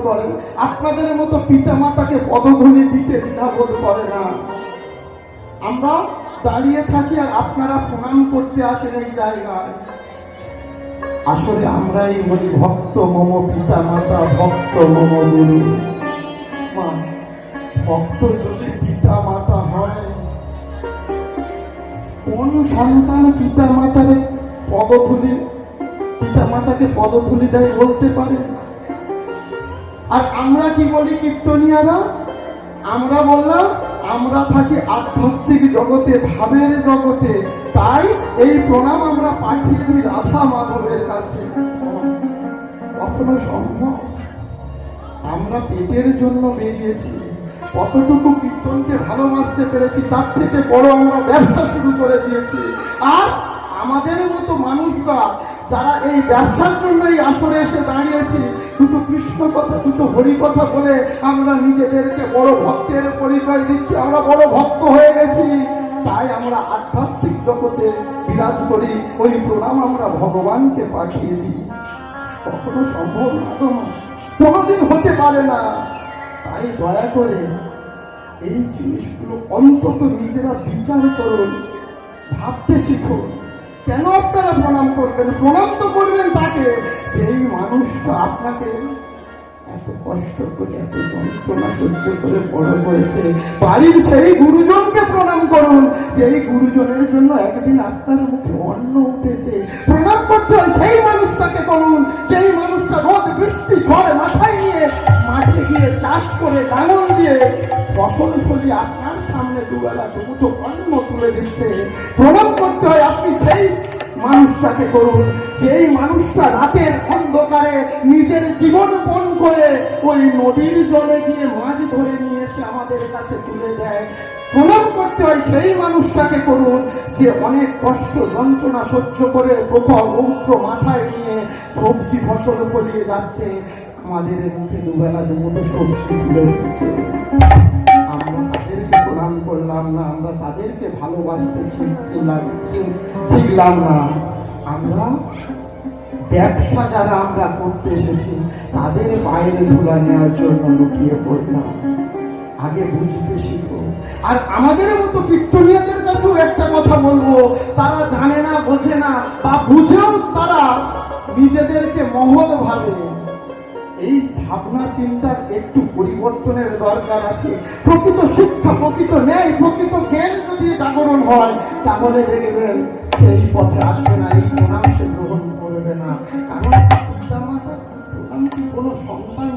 করেন, আপনাদের মতো পিতা মাতাকে পদধূলি দিতে দ্বিধাবোধ করে না। আমরা দাঁড়িয়ে থাকি আর আপনারা প্রণাম করতে আসেন এই জায়গায়। আসলে আমরাই বলি ভক্ত মম পিতা মাতা, ভক্ত মম গুরু। ভক্ত যদি পিতা মাতা হয়, কোন সন্তান পিতা মাতার পদধূলি, পিতা মাতাকে পদধূলি দেয় বলতে পারে? আর আমরা কি বলি কীর্তনিয়ারা? আমরা বললাম আমরা থাকি আধ্যাত্মিক জগতে, ভাবের জগতে, তাই এই প্রণাম আমরা পাঠিয়ে দিই রাধা মাধবের কাছে। কখনো সম্ভব? আমরা পেটের জন্য বেরিয়েছি, কতটুকু কীর্তনকে ভালোবাসতে পেরেছি, তার থেকে বড় আমরা ব্যবসা শুরু করে দিয়েছি। আর আমাদের মতো মানুষরা যারা এই ব্যবসার জন্য এই আসরে এসে দাঁড়িয়েছি, দুটো কৃষ্ণ কথা, দুটো হরি কথা বলে আমরা নিজেদেরকে বড় ভক্তের পরিচয় দিচ্ছি, আমরা বড় ভক্ত হয়ে গেছি। তাই আমরা আধ্যাত্মিক জগতে বিরাজ করি, ওই প্রণাম আমরা ভগবানকে পাঠিয়ে দিই। কখনো সম্ভব না, কোনোদিন হতে পারে না। তাই দয়া করে এই জিনিসগুলো অন্তত নিজেরা বিচার করুন, ভাবতে শিখুন। কেন আপনারা প্রণাম করবেন? প্রণাম তো করবেন তাকে যেই মানুষটা আপনাকে এত কষ্ট করে, এত যন্ত্রণা সহ্য করে বড় করেছে। বাড়ির সেই গুরুজনকে প্রণাম করুন, যেই গুরুজনের জন্য একদিন আপনার মুখে অন্ন উঠেছে। প্রণাম করতে হয় সেই মানুষটাকে করুন, যেই মানুষটা রোদ বৃষ্টি ঝড় মাথায় নিয়ে মাঠে গিয়ে চাষ করে লাঙল দিয়ে ফসল ফলিয়ে আপনার সামনে দুবেলা দুমুঠো অন্ন তুলে দিচ্ছে। প্রণাম করতে হয় আপনি সেই মানুষটাকে করুন, যেই মানুষটা রাতের অন্ধকারে নিজের জীবন পণ করে ওই নদীর জলে গিয়ে মাছ ধরে নিয়ে এসে আমাদের কাছে তুলে দেয়। প্রণাম করতে হয় সেই মানুষটাকে করুন, যে অনেক কষ্ট যন্ত্রণা সহ্য করে প্রখর রৌদ্র মাথায় নিয়ে সবজি ফসল ফলিয়ে যাচ্ছে, আমাদের মুখে দুবেলা দুমুঠো সবজি তুলে দিচ্ছে। আমরা তাদেরকে প্রণাম করলাম না, আমরা তাদেরকে ভালোবাসতে শিখলাম না। আমরা ব্যবসা যারা আমরা করতে এসেছি তাদের বাইরে ধুলা নেওয়ার জন্য লুকিয়ে পড়লাম। আগে বুঝতে শিখো। আর আমাদের মতো কীর্তনীয়দের কাছেও একটা কথা বলবো, তারা জানে না, বোঝে না, বা বুঝেও তারা নিজেদেরকে মহৎ ভাবে। এই ভাবনা চিন্তার একটু পরিবর্তনের দরকার আছে। প্রকৃত শিক্ষা, প্রকৃত ন্যায়, প্রকৃত জ্ঞান যদি জাগরণ হয়, তাহলে দেখবেন এই পথে আসবে না, এই প্রণাম সে গ্রহণ করবে না। কারণ পিতা মাতা প্রণাম কি কোনো সন্তান